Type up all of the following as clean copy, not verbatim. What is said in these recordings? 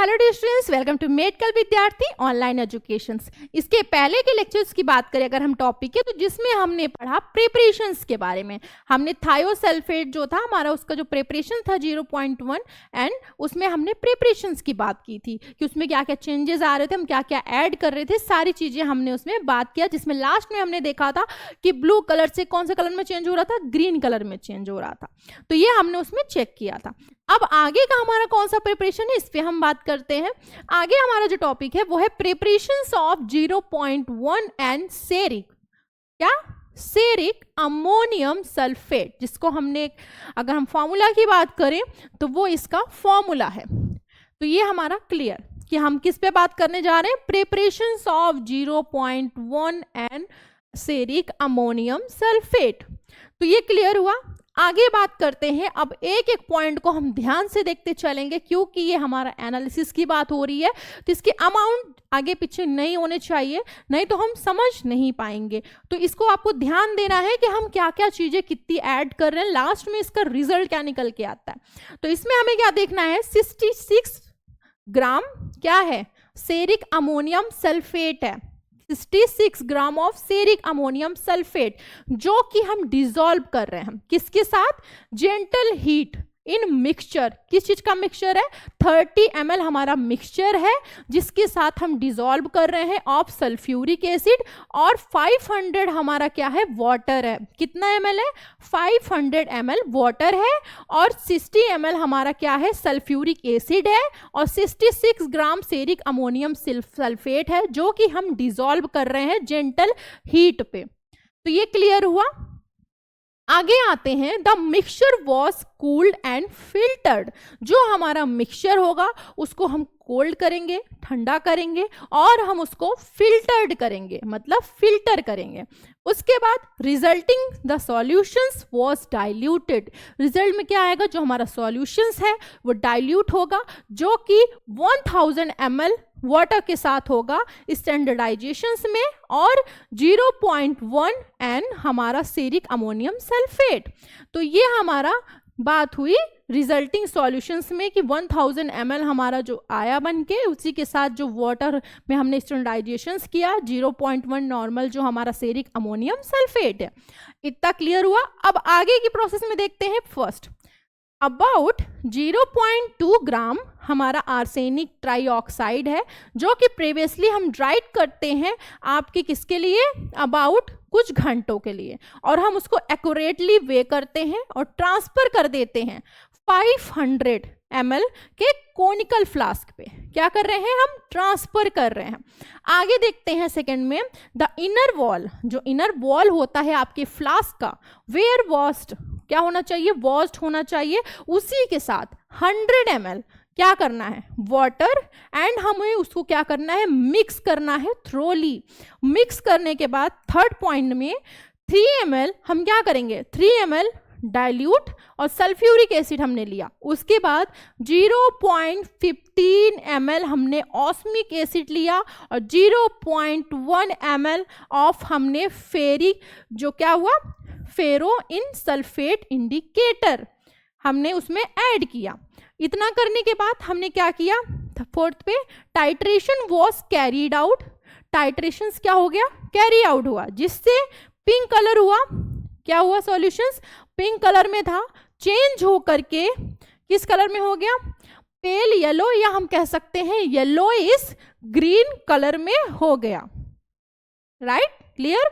Hello dear students, welcome to medical Vidyarthi online education. इसके पहले के लेक्चर्स की बात करें अगर हम टॉपिक है तो जिसमें हमने पढ़ा प्रिपरेशंस के बारे में। हमने थायोसल्फेट जो था हमारा उसका जो प्रिपरेशन था 0.1 एंड उसमें हमने प्रिपरेशंस की बात की थी कि उसमें क्या क्या चेंजेस आ रहे थे, हम क्या क्या ऐड कर रहे थे, सारी चीज़ें हमने उसमें बात किया। जिसमें लास्ट में हमने देखा था कि ब्लू कलर से कौन से कलर में चेंज हो रहा था, ग्रीन कलर में चेंज हो रहा था। तो ये हमने उसमें चेक किया था। अब आगे का हमारा कौन सा प्रिपरेशन है इस पे हम बात करते हैं। आगे हमारा जो टॉपिक है वो है प्रिपरेशंस ऑफ 0.1 एंड सेरिक, क्या सेरिक अमोनियम सल्फेट, जिसको हमने अगर हम फॉर्मूला की बात करें तो वो इसका फॉर्मूला है। तो ये हमारा क्लियर कि हम किस पे बात करने जा रहे हैं, preparations of 0.1 and ceric ammonium sulphate. तो ये क्लियर हुआ। आगे बात करते हैं। अब एक एक पॉइंट को हम ध्यान से देखते चलेंगे क्योंकि ये हमारा एनालिसिस की बात हो रही है, तो इसके अमाउंट आगे पीछे नहीं होने चाहिए, नहीं तो हम समझ नहीं पाएंगे। तो इसको आपको ध्यान देना है कि हम क्या क्या चीजें कितनी ऐड कर रहे हैं, लास्ट में इसका रिजल्ट क्या निकल के आता है। तो इसमें हमें क्या देखना है, 66 ग्राम क्या है, सेरिक अमोनियम सल्फेट है। 66 ग्राम ऑफ सेरिक अमोनियम सल्फेट जो कि हम डिसॉल्व कर रहे हैं किसके साथ, जेंटल हीट इन मिक्सचर। किस चीज का मिक्सचर है, 30 ml हमारा मिक्सचर है जिसके साथ हम डिसॉल्व कर रहे हैं ऑफ सल्फ्यूरिक एसिड, और 500 हमारा क्या है, वाटर है। कितना ml है, 500 ml वाटर है, और 60 ml हमारा क्या है, सल्फ्यूरिक एसिड है, और 66 ग्राम सेरिक अमोनियम सल्फेट है जो कि हम डिसॉल्व कर रहे हैं जेंटल हीट पे। तो ये क्लियर हुआ। आगे आते हैं, the mixture was cooled and filtered. जो हमारा मिक्सचर होगा उसको हम कोल्ड करेंगे, ठंडा करेंगे, और हम उसको फिल्टर्ड करेंगे, मतलब फिल्टर करेंगे। उसके बाद resulting the solutions was diluted. Result में क्या आएगा, जो हमारा सॉल्यूशंस है वो डाइल्यूट होगा, जो कि 1000 ml वाटर के साथ होगा स्टैंडर्डाइजेशंस में, और 0.1 एन हमारा सेरिक अमोनियम सल्फेट। तो ये हमारा बात हुई रिजल्टिंग सॉल्यूशंस में कि 1000 ml हमारा जो आया बन के, उसी के साथ जो वाटर में हमने स्टैंडर्डाइजेशंस किया 0.1 नॉर्मल जो हमारा सेरिक अमोनियम सल्फेट है। इतना क्लियर हुआ। अब आगे की प्रोसेस में देखते हैं। फर्स्ट अबाउट 0.2 ग्राम हमारा आर्सेनिक ट्राइऑक्साइड है जो कि प्रीवियसली हम ड्राइड करते हैं आपके किसके लिए, अबाउट कुछ घंटों के लिए, और हम उसको एक्यूरेटली वे करते हैं और ट्रांसफर कर देते हैं 500 ml के कोनिकल फ्लास्क पे। क्या कर रहे हैं, हम ट्रांसफर कर रहे हैं। आगे देखते हैं सेकंड में, द इनर वॉल, जो इनर वॉल होता है आपके फ्लास्क का, वेयर वॉस्ड क्या होना चाहिए, वॉस्ड होना चाहिए। उसी के साथ 100 ml क्या करना है, वाटर, एंड हमें उसको क्या करना है, मिक्स करना है थ्रोली। मिक्स करने के बाद थर्ड पॉइंट में 3 ml हम क्या करेंगे, 3 ml डाइल्यूट और सल्फ्यूरिक एसिड हमने लिया। उसके बाद 0.15 ml हमने ऑस्मिक एसिड लिया, और 0.1 ml ऑफ हमने फेरिक जो क्या हुआ, फेरो इन सल्फेट इंडिकेटर हमने उसमें ऐड किया। इतना करने के बाद हमने क्या किया, फोर्थ पे titration was carried out. Titration क्या हो गया, कैरी आउट हुआ, जिससे पिंक कलर हुआ। क्या हुआ, सॉल्यूशंस पिंक कलर में था, चेंज हो करके किस कलर में हो गया, पेल येलो, या हम कह सकते हैं येलो इस ग्रीन कलर में हो गया। Right, clear.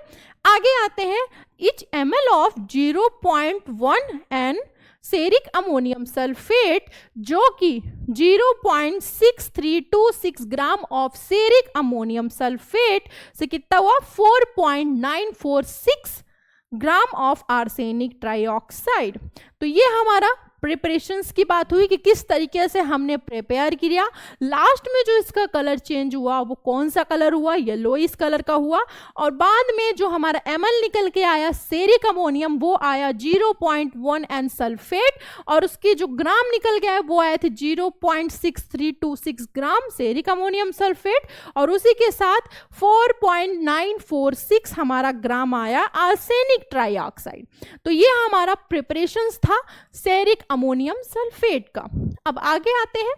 आगे आते हैं, each ml of 0.1 N ceric ammonium sulphate जो कि 0.6326 gram of ceric ammonium sulphate से कितना हुआ, 4.946 ग्राम ऑफ आर्सेनिक ट्राइऑक्साइड। तो ये हमारा प्रिपरेशंस की बात हुई कि किस तरीके से हमने प्रिपेयर किया। लास्ट में जो इसका कलर चेंज हुआ वो कौन सा कलर हुआ, येलोइश कलर का हुआ, और बाद में जो हमारा ml निकल के आया सेरिक अमोनियम वो आया 0.1 एन सल्फेट, और उसके जो ग्राम निकल के आए वो आए थे 0.6326 ग्राम सेरिक अमोनियम सल्फेट, और उसी के साथ 4.946 हमारा ग्राम आया आर्सेनिक ट्राइऑक्साइड। तो ये हमारा प्रिपरेशंस था सेरिक अमोनियम सल्फेट का। अब आगे आते हैं,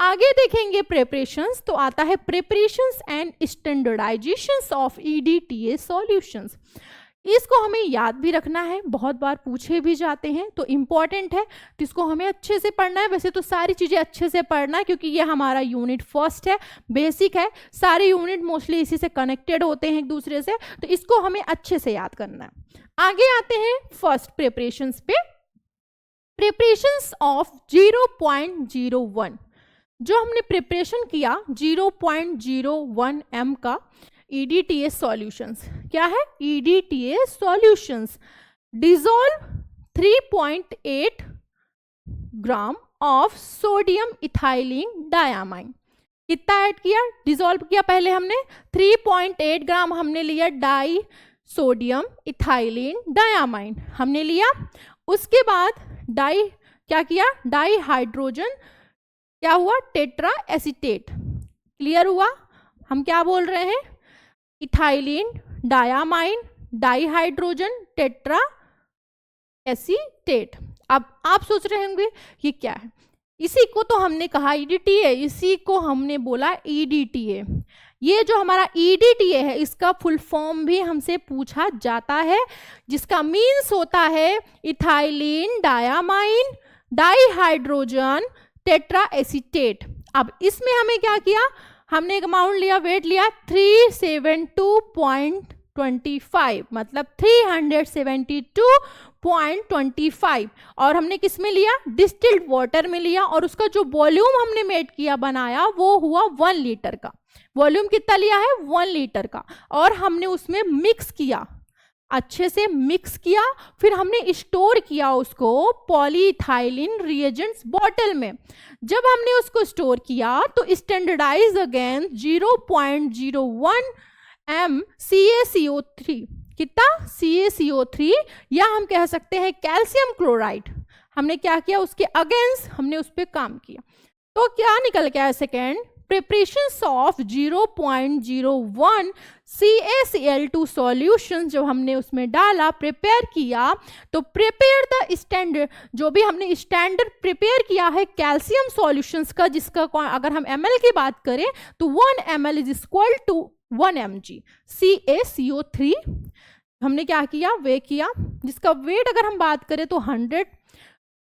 आगे देखेंगे प्रिपरेशंस, तो आता है preparations and standardisations of EDTA solutions. इसको हमें याद भी रखना है, बहुत बार पूछे भी जाते हैं, तो इम्पॉर्टेंट है, तो इसको हमें अच्छे से पढ़ना है। वैसे तो सारी चीज़ें अच्छे से पढ़ना है क्योंकि ये हमारा यूनिट फर्स्ट है, बेसिक है, सारे यूनिट मोस्टली इसी से कनेक्टेड होते हैं एक दूसरे से, तो इसको हमें अच्छे से याद करना है। आगे आते हैं फर्स्ट प्रिपरेशंस पे, प्रिपरेशंस ऑफ 0.01, जो हमने प्रिपरेशन किया 0.01 m का EDTA सॉल्यूशंस। क्या है? EDTA solutions dissolve 3.8 gram of sodium ethylene diamine. कितना ऐड किया? डिजोल्व किया पहले हमने 3.8 ग्राम हमने लिया डाई सोडियम इथाइलिन डायामाइन हमने लिया। उसके बाद डाई क्या किया? डाई हाइड्रोजन क्या हुआ? Tetra acetate. क्लियर हुआ? हम क्या बोल रहे हैं? Ethylene diamine di hydrogen tetra acetate. अब आप सोच रहे होंगे ये क्या है? इसी को तो हमने कहा EDTA, इसी को हमने बोला EDTA। ये जो हमारा EDTA है इसका फुल फॉर्म भी हमसे पूछा जाता है, जिसका मीन्स होता है ethylene diamine di hydrogen tetra acetate. अब इसमें हमें क्या किया? हमने एक अमाउंट लिया, वेट लिया 372.25, मतलब 372.25, और हमने किस में लिया? डिस्टिल्ड वाटर में लिया, और उसका जो वॉल्यूम हमने मेड किया बनाया वो हुआ 1 लीटर का। वॉल्यूम कितना लिया है? 1 लीटर का, और हमने उसमें मिक्स किया, अच्छे से मिक्स किया, फिर हमने स्टोर किया उसको पॉलीइथाइलिन रिएजेंट्स बॉटल में। जब हमने उसको स्टोर किया तो स्टैंडर्डाइज अगेंस्ट 0.01 m CaCO3। कितना? CaCO3, या हम कह सकते हैं कैल्शियम क्लोराइड। हमने क्या किया? उसके अगेंस्ट हमने उस पर काम किया। तो क्या निकल गया? Second, preparations of 0.01 CaCl2 solution जब हमने उसमें डाला, प्रिपेयर किया, तो प्रिपेयर द स्टैंडर्ड, जो भी हमने स्टैंडर्ड प्रिपेयर किया है कैल्शियम सॉल्यूशंस का, जिसका अगर हम ml की बात करें तो 1 ml is equal to 1 mg CaCO3 हमने क्या किया? वे किया, जिसका वेट अगर हम बात करें तो 100।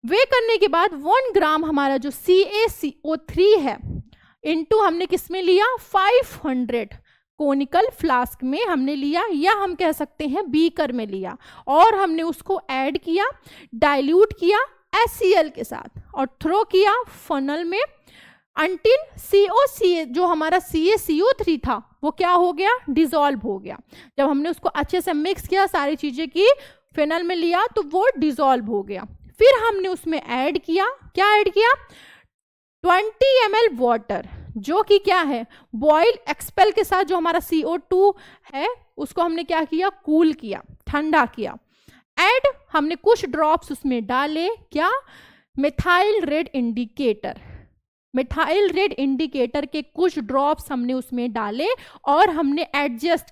वे करने के बाद 1 ग्राम हमारा जो CaCO3 है इनटू हमने किस में लिया? 500 कोनिकल फ्लास्क में हमने लिया, या हम कह सकते हैं बीकर में लिया, और हमने उसको ऐड किया, डाइल्यूट किया HCl के साथ, और थ्रो किया फनल में अंटिल COCA जो हमारा CaCO3 था वो क्या हो गया? डिजोल्व हो गया। जब हमने उसको अच्छे से मिक्स किया, सारी चीजें की फिनल में लिया, तो वो डिजोल्व हो गया। फिर हमने उसमें ऐड किया, क्या ऐड किया? 20 ml वाटर, जो कि क्या है? बॉयल एक्सपेल के साथ जो हमारा CO2 है उसको हमने क्या किया? कूल किया, ठंडा किया। ऐड हमने कुछ ड्रॉप्स उसमें डाले, क्या? Methyl red indicator. Methyl red indicator के कुछ ड्रॉप्स हमने उसमें डाले, और हमने एडजस्ट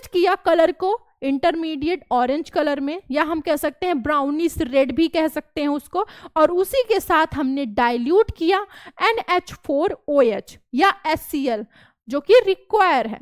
किया कलर को इंटरमीडिएट ऑरेंज कलर में, या हम कह सकते हैं ब्राउनिश रेड भी कह सकते हैं उसको, और उसी के साथ हमने डाइल्यूट किया NH4OH या HCl जो कि रिक्वायर है।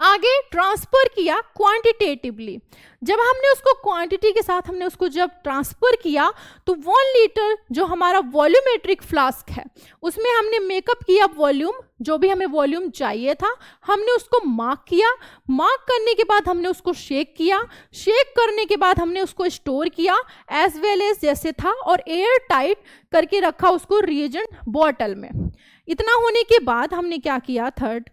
आगे ट्रांसफर किया क्वांटिटेटिवली। जब हमने उसको क्वांटिटी के साथ हमने उसको जब ट्रांसफर किया तो 1 लीटर जो हमारा वॉल्यूमेट्रिक फ्लास्क है उसमें हमने मेकअप किया वॉल्यूम, जो भी हमें वॉल्यूम चाहिए था हमने उसको मार्क किया। मार्क करने के बाद हमने उसको शेक किया, शेक करने के बाद हमने उसको स्टोर किया एज वेल एज जैसे था, और एयर टाइट करके रखा उसको रिएजेंट बॉटल में। इतना होने के बाद हमने क्या किया, थर्ड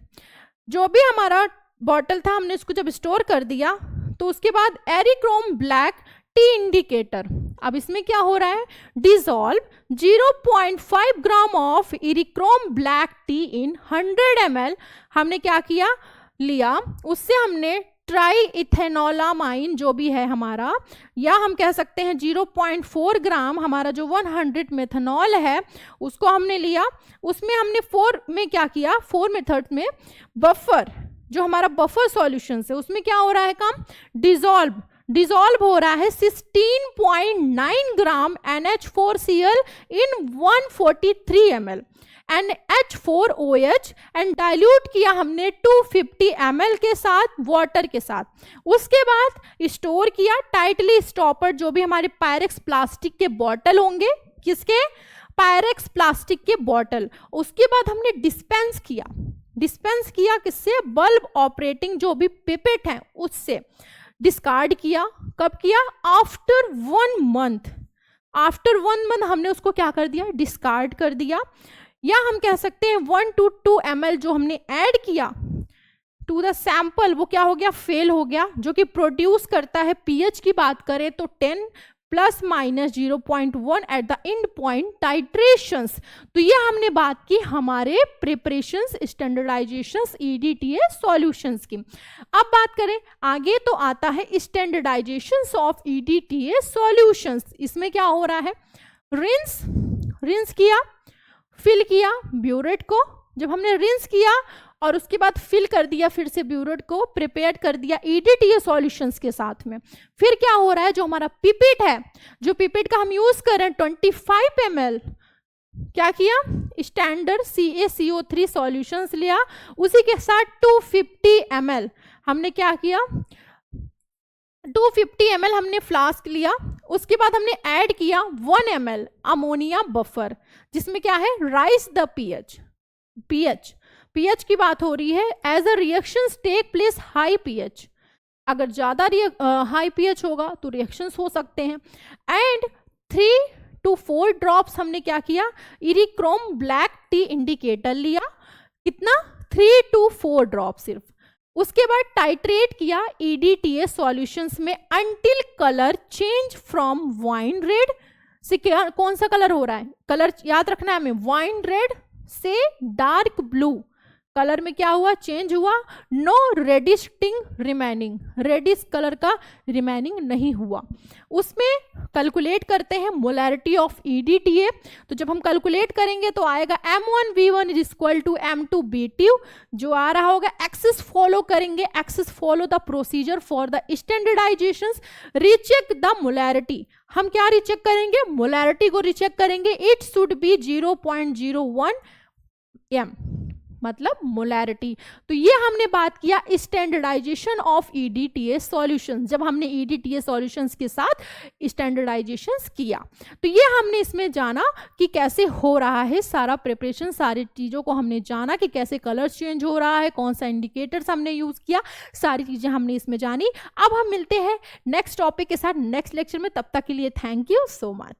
जो भी हमारा बॉटल था हमने इसको जब स्टोर कर दिया तो उसके बाद एरिक्रोम ब्लैक टी इंडिकेटर, अब इसमें क्या हो रहा है, dissolve 0.5 gram of eriochrome black T in 100 ml हमने क्या किया, लिया, उससे हमने ट्राई इथेनोलामाइन जो भी है हमारा, या हम कह सकते हैं 0.4 ग्राम हमारा जो 100 मेथनॉल है उसको हमने लिया। उसमें हमने 4 में क्या किया, 4 मेथड में बफर जो हमारा बफर सॉल्यूशन है उसमें क्या हो रहा है काम, डिसॉल्व डिसॉल्व हो रहा है 16.9 ग्राम NH4Cl in 143 ml NH4OH and dilute किया हमने 250 ml के साथ वाटर के साथ। उसके बाद स्टोर किया टाइटली स्टॉपर, जो भी हमारे पायरेक्स प्लास्टिक के बॉटल होंगे, किसके, पायरेक्स प्लास्टिक के बॉटल। उसके बाद हमने डिस्पेंस किया किससे, बल्ब ऑपरेटिंग जो भी पिपेट है उससे। डिस्कार्ड किया, कब किया, आफ्टर 1 मंथ। आफ्टर 1 मंथ हमने उसको क्या कर दिया, डिस्कार्ड कर दिया। या हम कह सकते हैं 1 to 2 ml जो हमने ऐड किया टू द सैंपल, वो क्या हो गया, फेल हो गया, जो कि प्रोड्यूस करता है पीएच की बात करें तो 10 ± 0.1 at the end point titrations. तो ये हमने बात की हमारे प्रिपरेशंस, स्टैंडर्डाइजेशंस, EDTA सॉल्यूशंस की। अब बात करें आगे तो आता है स्टैंडर्डाइजेशंस ऑफ EDTA सॉल्यूशंस। इसमें क्या हो रहा है, रिंस किया, फिल किया ब्यूरेट को। जब हमने रिंस किया और उसके बाद फिल कर दिया फिर से ब्यूरेट को, प्रिपेयर कर दिया EDTA सॉल्यूशंस के साथ में, फिर क्या हो रहा है, जो हमारा पिपेट है, जो पिपेट का हम यूज कर रहे हैं 25 ml, क्या किया, स्टैंडर्ड CaCO3 सॉल्यूशंस लिया, उसी के साथ 250 ml हमने क्या किया, 250 ml हमने फ्लास्क लिया। उसके बाद हमने ऐड किया 1 ml अमोनिया बफर, जिसमें क्या है, राइज द पीएच की बात हो रही है। As a reactions take place high pH, अगर ज्यादा हाई पीएच होगा तो रिएक्शंस हो सकते हैं। एंड 3 to 4 ड्रॉप्स हमने क्या किया, इरिक्रोम ब्लैक टी इंडिकेटर लिया, कितना, 3 to 4 ड्रॉप सिर्फ। उसके बाद टाइट्रेट किया EDTA सॉल्यूशंस में until colour change from wine red से, कौन सा कलर हो रहा है, कलर याद रखना है हमें, वाइन रेड से डार्क ब्लू कलर में क्या हुआ, चेंज हुआ। नो रेडिस्टिंग रिमेनिंग, रेडिश कलर का रिमेनिंग नहीं हुआ। उसमें कैलकुलेट करते हैं मोलैरिटी ऑफ EDTA। तो जब हम कैलकुलेट करेंगे तो आएगा M1V1 = M2B2 जो आ रहा होगा। एक्सेस फॉलो करेंगे, access follow the procedure for the standardisations, recheck the molarity. हम क्या रीचेक करेंगे, मोलैरिटी को रीचेक करेंगे। इट शुड बी 0.01 m मतलब मोलैरिटी। तो ये हमने बात किया स्टैंडर्डाइजेशन ऑफ EDTA सॉल्यूशंस, जब हमने EDTA सॉल्यूशंस के साथ स्टैंडर्डाइजेशंस किया। तो ये हमने इसमें जाना कि कैसे हो रहा है सारा प्रिपरेशन, सारी चीज़ों को हमने जाना कि कैसे कलर चेंज हो रहा है, कौन सा इंडिकेटर्स हमने यूज़ किया, सारी चीज़ें हमने इसमें जानी। अब हम मिलते हैं नेक्स्ट टॉपिक के साथ नेक्स्ट लेक्चर में, तब तक के लिए थैंक यू सो मच।